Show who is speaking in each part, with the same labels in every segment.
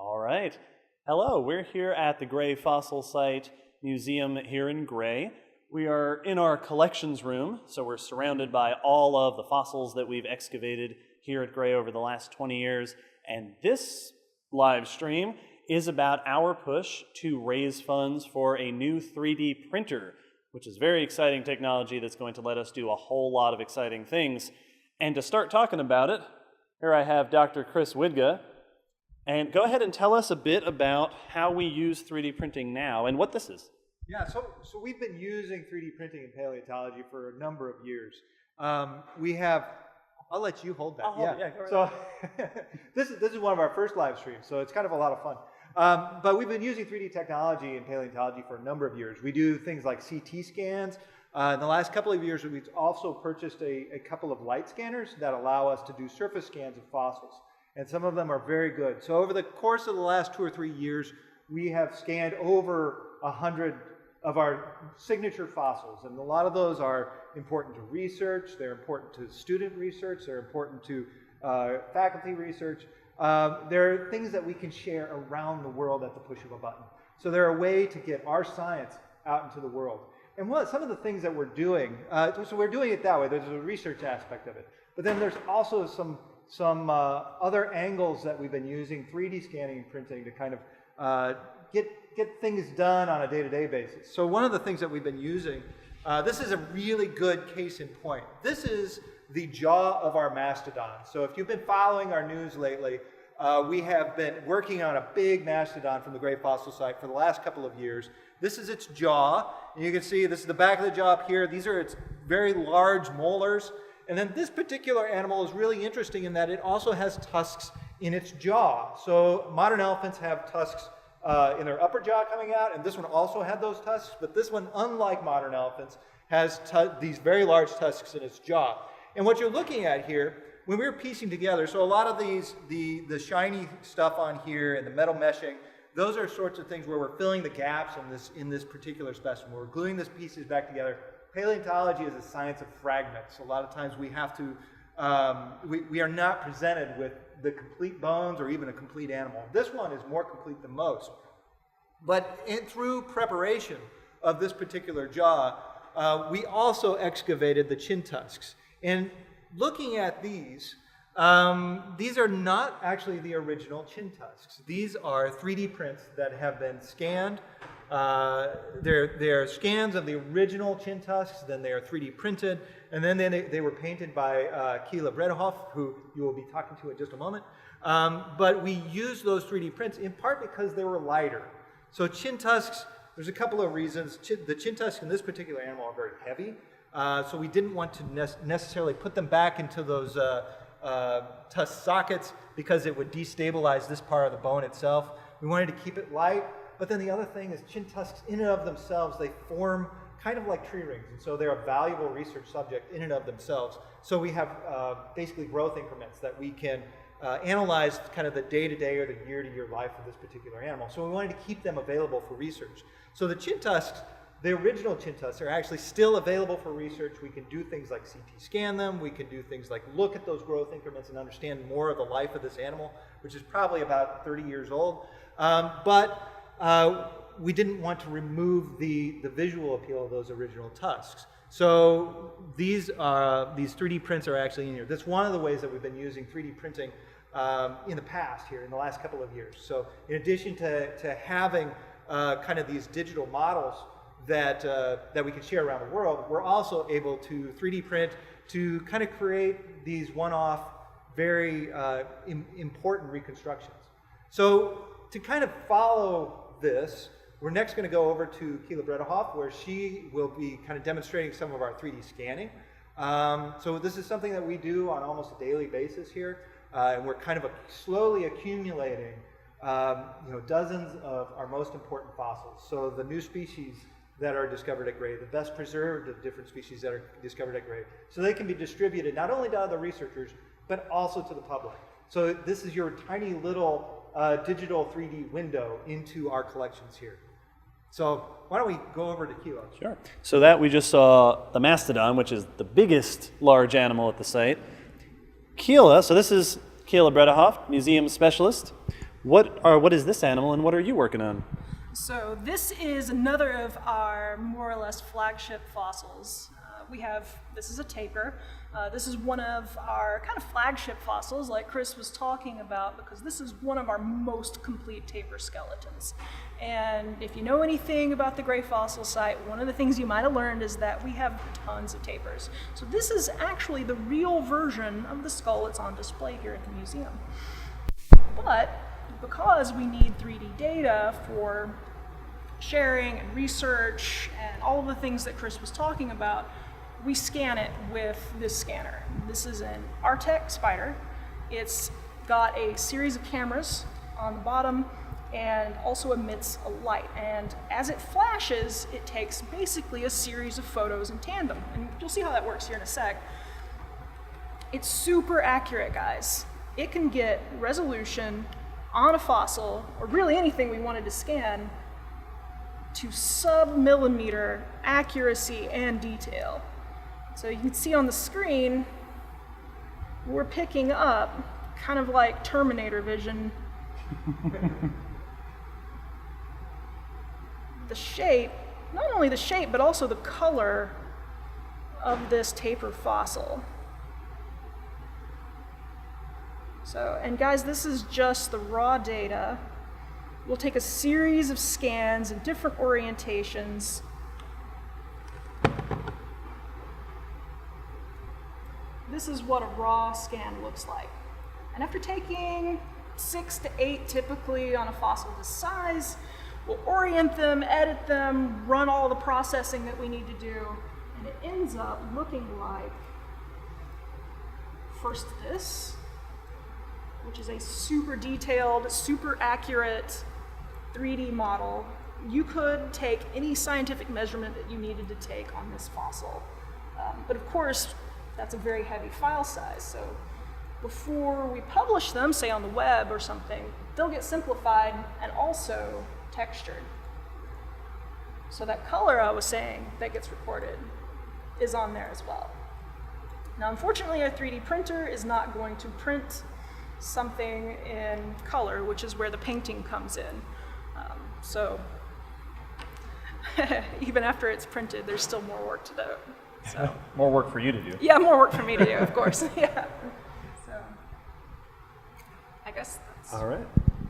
Speaker 1: All right. Hello, we're here at the Gray Fossil Site Museum here in Gray. We are in our collections room, so we're surrounded by all of the fossils that we've excavated here at Gray over the last 20 years. And this live stream is about our push to raise funds for a new 3D printer, which is very exciting technology that's going to let us do a whole lot of exciting things. And to start talking about it, here I have Dr. Chris Widga. And go ahead and tell us a bit about how we use 3D printing now and what this is.
Speaker 2: Yeah, so we've been using 3D printing in paleontology for a number of years. I'll let you hold that.
Speaker 1: Hold it,
Speaker 2: So this is one of our first live streams, so it's kind of a lot of fun. But we've been using 3D technology in paleontology for a number of years. We do things like CT scans. In the last couple of years, we've also purchased a couple of light scanners that allow us to do surface scans of fossils. And some of them are very good. So over the course of the last 2 or 3 years, we have scanned over 100 of our signature fossils. And a lot of those are important to research, they're important to student research, they're important to faculty research. They're things that we can share around the world at the push of a button. So they're a way to get our science out into the world. And some of the things that we're doing, so we're doing it that way, there's a research aspect of it. But then there's also some other angles that we've been using, 3D scanning and printing, to kind of get things done on a day-to-day basis. So one of the things that we've been using, this is a really good case in point. This is the jaw of our Mastodon. So if you've been following our news lately, we have been working on a big Mastodon from the Gray Fossil Site for the last couple of years. This is its jaw, and you can see this is the back of the jaw up here. These are its very large molars. And then this particular animal is really interesting in that it also has tusks in its jaw. So modern elephants have tusks in their upper jaw coming out, and this one also had those tusks, but this one, unlike modern elephants, has these very large tusks in its jaw. And what you're looking at here, when we were piecing together, so a lot of these, the shiny stuff on here and the metal meshing, those are sorts of things where we're filling the gaps in this particular specimen. We're gluing these pieces back together. Paleontology is a science of fragments. A lot of times we have to, we are not presented with the complete bones or even a complete animal. This one is more complete than most. But through preparation of this particular jaw, we also excavated the chin tusks. And looking at these are not actually the original chin tusks. These are 3D prints that have been scanned. They're scans of the original chin tusks, then they are 3D printed, and then they were painted by Keila Bredehoff, who you will be talking to in just a moment. But we used those 3D prints in part because they were lighter. So chin tusks, there's a couple of reasons. The chin tusks in this particular animal are very heavy, so we didn't want to necessarily put them back into those tusk sockets because it would destabilize this part of the bone itself. We wanted to keep it light. But then the other thing is chin tusks in and of themselves, they form kind of like tree rings. And so they're a valuable research subject in and of themselves. So we have basically growth increments that we can analyze kind of the day-to-day or the year-to-year life of this particular animal. So we wanted to keep them available for research. So the chin tusks, the original chin tusks, are actually still available for research. We can do things like CT scan them. We can do things like look at those growth increments and understand more of the life of this animal, which is probably about 30 years old. We didn't want to remove the visual appeal of those original tusks. So these 3D prints are actually in here. That's one of the ways that we've been using 3D printing in the past here, in the last couple of years. So in addition to having kind of these digital models that we can share around the world, we're also able to 3D print to kind of create these one-off, very important reconstructions. So to kind of follow this, we're next going to go over to Keila Bredehoff, where she will be kind of demonstrating some of our 3D scanning. So this is something that we do on almost a daily basis here, and we're kind of slowly accumulating dozens of our most important fossils. So the new species that are discovered at Gray, the best preserved of different species that are discovered at Gray, so they can be distributed not only to other researchers, but also to the public. So this is your tiny little digital 3D window into our collections here. So why don't we go over to Keila?
Speaker 1: Sure. So that we just saw the Mastodon, which is the biggest large animal at the site. Keila, so this is Keila Bredehoff, museum specialist. What is this animal, and what are you working on?
Speaker 3: So this is another of our more or less flagship fossils. This is a tapir. This is one of our kind of flagship fossils, like Chris was talking about, because this is one of our most complete tapir skeletons. And if you know anything about the Gray Fossil Site, one of the things you might have learned is that we have tons of tapirs. So this is actually the real version of the skull that's on display here at the museum. But because we need 3D data for sharing and research and all of the things that Chris was talking about, we scan it with this scanner. This is an Artec Spider. It's got a series of cameras on the bottom and also emits a light. And as it flashes, it takes basically a series of photos in tandem. And you'll see how that works here in a sec. It's super accurate, guys. It can get resolution on a fossil, or really anything we wanted to scan, to sub-millimeter accuracy and detail. So you can see on the screen, we're picking up kind of like Terminator vision. The shape, not only the shape, but also the color of this tapir fossil. So, and guys, this is just the raw data. We'll take a series of scans in different orientations. This is what a raw scan looks like. And after taking 6 to 8 typically on a fossil this size, we'll orient them, edit them, run all the processing that we need to do, and it ends up looking like first this, which is a super detailed, super accurate 3D model. You could take any scientific measurement that you needed to take on this fossil. But of course, that's a very heavy file size. So before we publish them, say on the web or something, they'll get simplified and also textured. So that color I was saying that gets recorded is on there as well. Now, unfortunately, our 3D printer is not going to print something in color, which is where the painting comes in. So even after it's printed, there's still more work to do. So
Speaker 1: More work for you to do.
Speaker 3: yeah, more work for me to do, of course. Yeah. So I guess that's
Speaker 1: All right.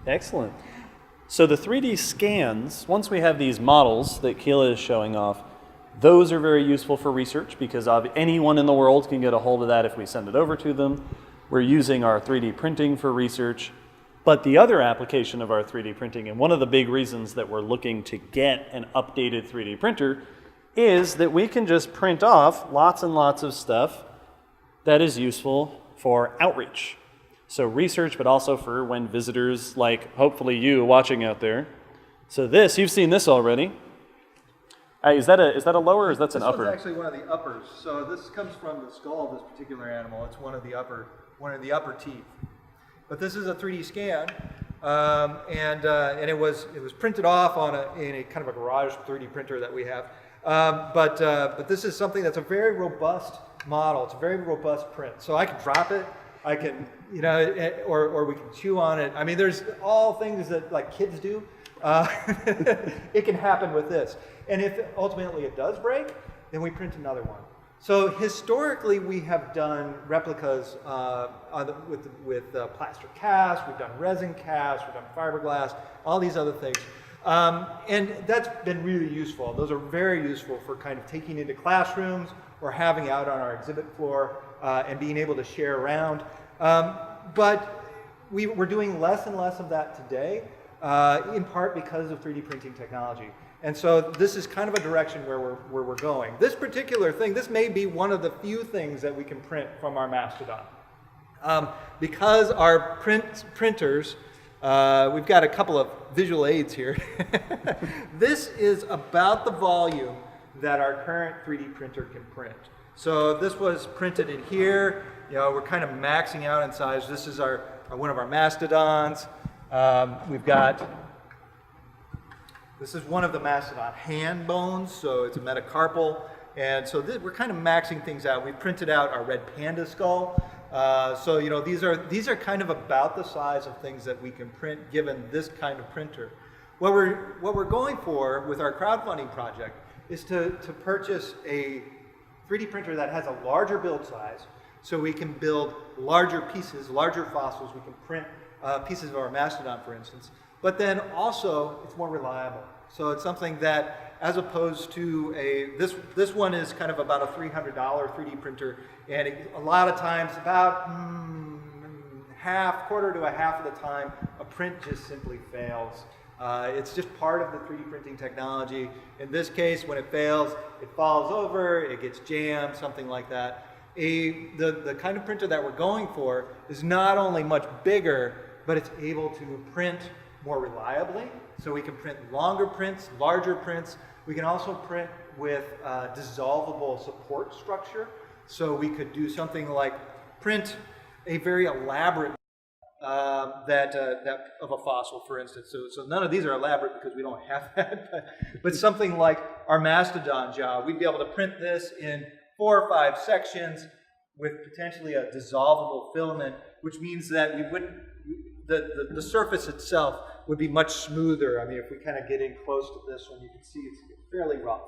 Speaker 1: Excellent. So the 3D scans, once we have these models that Keela is showing off, those are very useful for research because anyone in the world can get a hold of that if we send it over to them. We're using our 3D printing for research. But the other application of our 3D printing, and one of the big reasons that we're looking to get an updated 3D printer, is that we can just print off lots and lots of stuff that is useful for outreach. So research, but also for when visitors, like hopefully you watching out there. So this, you've seen this already. Is that a lower, or that's an upper?
Speaker 2: This is actually one of the uppers. So this comes from the skull of this particular animal. It's one of the upper teeth. But this is a 3D scan, and it was printed off in a kind of a garage 3D printer that we have. But this is something that's a very robust model. It's a very robust print. So I can drop it. I can, or we can chew on it. I mean, there's all things that like kids do. It can happen with this. And if ultimately it does break, then we print another one. So historically, we have done replicas with plaster cast. We've done resin cast. We've done fiberglass. All these other things. And that's been really useful. Those are very useful for kind of taking into classrooms or having out on our exhibit floor and being able to share around. But we're doing less and less of that today, in part because of 3D printing technology. And so this is kind of a direction where we're going. This particular thing, this may be one of the few things that we can print from our Mastodon. Because our printers, we've got a couple of visual aids here. This is about the volume that our current 3D printer can print. So this was printed in here. We're kind of maxing out in size. This is one of our Mastodons. This is one of the Mastodon hand bones, so it's a metacarpal. And so we're kind of maxing things out. We printed out our red panda skull. So you know, these are kind of about the size of things that we can print given this kind of printer. What we're going for with our crowdfunding project is to purchase a 3D printer that has a larger build size, so we can build larger pieces, larger fossils. We can print pieces of our Mastodon, for instance. But then also, it's more reliable. So it's something that, as opposed to this one is kind of about a $300 3D printer, and a lot of times, about quarter to a half of the time, a print just simply fails. It's just part of the 3D printing technology. In this case, when it fails, it falls over, it gets jammed, something like that. The kind of printer that we're going for is not only much bigger, but it's able to print more reliably. So we can print longer prints, larger prints. We can also print with dissolvable support structure. So we could do something like print a very elaborate that of a fossil, for instance. So none of these are elaborate because we don't have that. But something like our Mastodon jaw, we'd be able to print this in 4 or 5 sections with potentially a dissolvable filament, which means that we wouldn't. The surface itself would be much smoother. I mean, if we kind of get in close to this one, you can see it's fairly rough.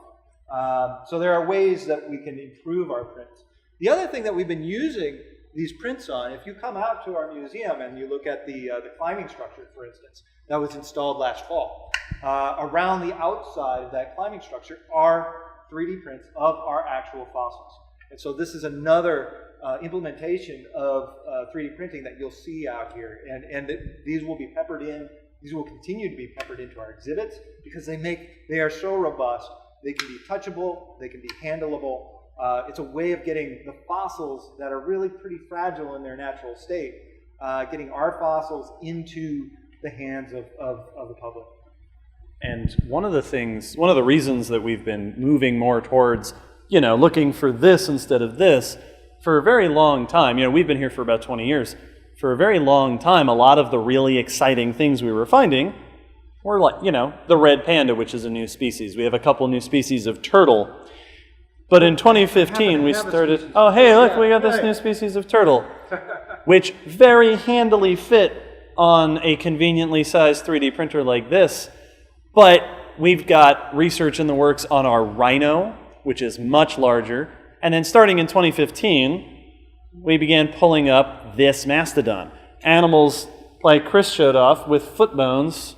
Speaker 2: So there are ways that we can improve our prints. The other thing that we've been using these prints on, if you come out to our museum and you look at the climbing structure, for instance, that was installed last fall, around the outside of that climbing structure are 3D prints of our actual fossils. And so this is another implementation of 3D printing that you'll see out here. And these will be peppered in, these will continue to be peppered into our exhibits because they are so robust. They can be touchable, they can be handleable. It's a way of getting the fossils that are really pretty fragile in their natural state, getting our fossils into the hands of the public.
Speaker 1: And one of the reasons that we've been moving more towards, looking for this instead of this, for a very long time, we've been here for about 20 years. For a very long time, a lot of the really exciting things we were finding were like, the red panda, which is a new species. We have a couple new species of turtle. But in 2015, we started, oh, hey, look, we got this new species of turtle, which very handily fit on a conveniently sized 3D printer like this. But we've got research in the works on our Rhino, which is much larger. And then starting in 2015, we began pulling up this Mastodon. Animals like Chris showed off with foot bones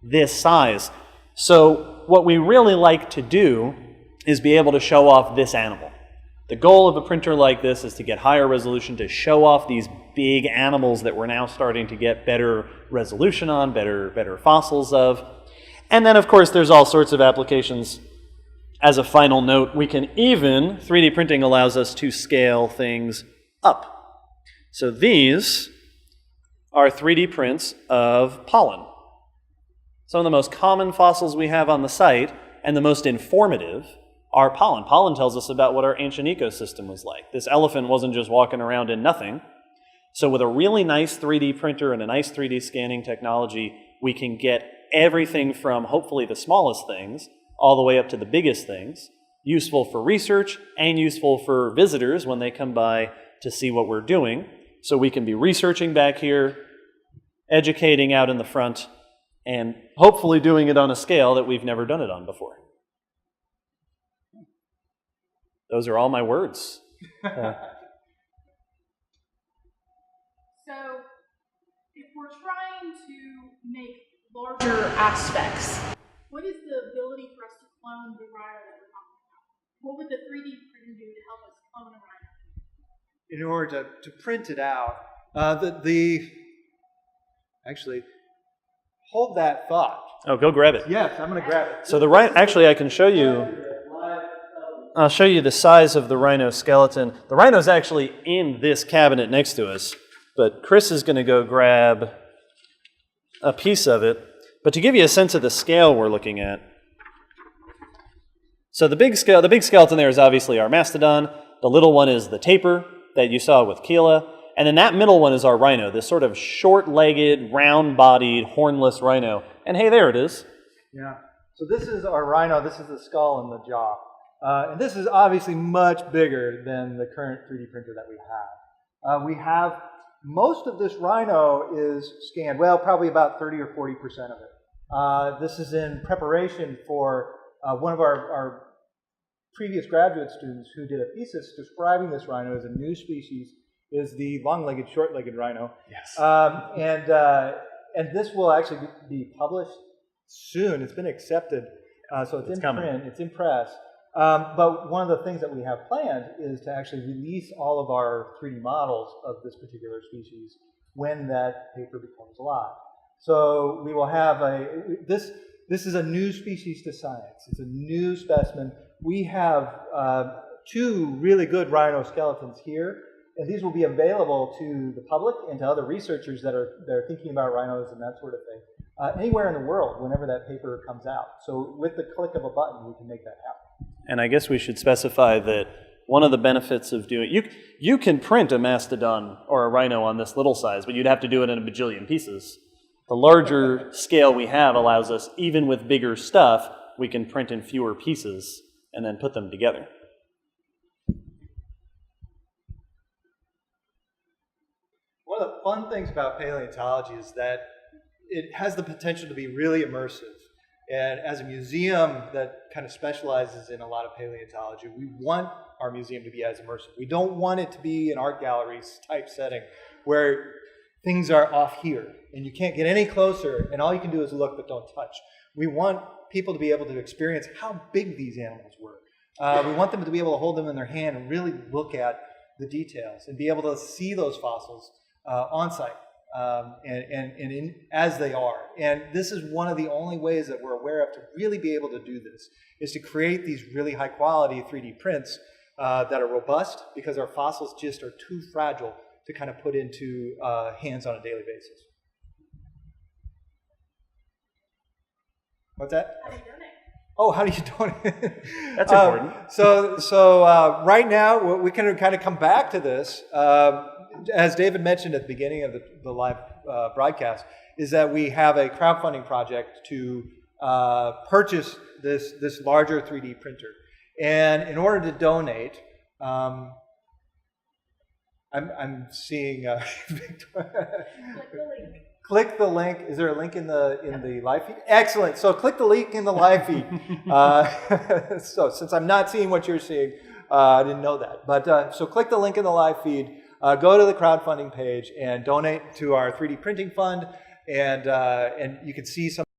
Speaker 1: this size. So what we really like to do is be able to show off this animal. The goal of a printer like this is to get higher resolution, to show off these big animals that we're now starting to get better resolution on, better fossils of. And then, of course, there's all sorts of applications. As a final note, we can even, 3D printing allows us to scale things up. So these are 3D prints of pollen. Some of the most common fossils we have on the site, and the most informative, are pollen. Pollen tells us about what our ancient ecosystem was like. This elephant wasn't just walking around in nothing. So with a really nice 3D printer and a nice 3D scanning technology, we can get everything from hopefully the smallest things all the way up to the biggest things, useful for research and useful for visitors when they come by to see what we're doing. So we can be researching back here, educating out in the front, and hopefully doing it on a scale that we've never done it on before. Those are all my words.
Speaker 4: So, if we're trying to make larger aspects, what is the ability for us to clone the rhino that we're talking about? What would the 3D printer do to help us clone a rhino?
Speaker 2: In order to print it out, actually, hold that thought.
Speaker 1: Oh, go grab it.
Speaker 2: Yes, I'm going to grab it.
Speaker 1: So actually, I can show you. I'll show you the size of the Rhino Skeleton. The Rhino's actually in this cabinet next to us, but Chris is going to go grab a piece of it. But to give you a sense of the scale we're looking at, so the big skeleton there is obviously our Mastodon. The little one is the tapir that you saw with Keela. And then that middle one is our Rhino, this sort of short-legged, round-bodied, hornless rhino. And hey, there it is.
Speaker 2: Yeah. So this is our Rhino. This is the skull and the jaw. And this is obviously much bigger than the current 3D printer that we We have most of this rhino is scanned, well, probably about 30 or 40% of it. This is in preparation for one of our previous graduate students who did a thesis describing this rhino as a new species, is the long-legged, short-legged rhino.
Speaker 1: Yes.
Speaker 2: And this will actually be published soon. It's been accepted, so it's in
Speaker 1: coming.
Speaker 2: print, it's in press. But one of the things that we have planned is to actually release all of our 3D models of this particular species when that paper becomes live. So we will have this is a new species to science. It's a new specimen. We have 2 really good rhino skeletons here, and these will be available to the public and to other researchers that are thinking about rhinos and that sort of thing, anywhere in the world whenever that paper comes out. So with the click of a button, we can make that happen.
Speaker 1: And I guess we should specify that one of the benefits of doing you can print a mastodon or a rhino on this little size, but you'd have to do it in a bajillion pieces. The larger scale we have allows us, even with bigger stuff, we can print in fewer pieces and then put them together.
Speaker 2: One of the fun things about paleontology is that it has the potential to be really immersive. And as a museum that kind of specializes in a lot of paleontology, we want our museum to be as immersive. We don't want it to be an art gallery type setting where things are off here and you can't get any closer and all you can do is look but don't touch. We want people to be able to experience how big these animals were. We want them to be able to hold them in their hand and really look at the details and be able to see those fossils on site. As they are. And this is one of the only ways that we're aware of to really be able to do this, is to create these really high quality 3D prints that are robust, because our fossils just are too fragile to kind of put into hands on a daily basis. What's that?
Speaker 4: How do you donate?
Speaker 2: Oh, how do you donate?
Speaker 1: That's important.
Speaker 2: So right now, we can kind of come back to this. As David mentioned at the beginning of the live broadcast, is that we have a crowdfunding project to purchase this larger 3D printer. And in order to donate, I'm seeing Victoria.
Speaker 4: Click the link.
Speaker 2: Click the link. Is there a link in the live feed? Excellent. So click the link in the live feed. So since I'm not seeing what you're seeing, I didn't know that. But so click the link in the live feed. Go to the crowdfunding page and donate to our 3D printing fund, and you can see some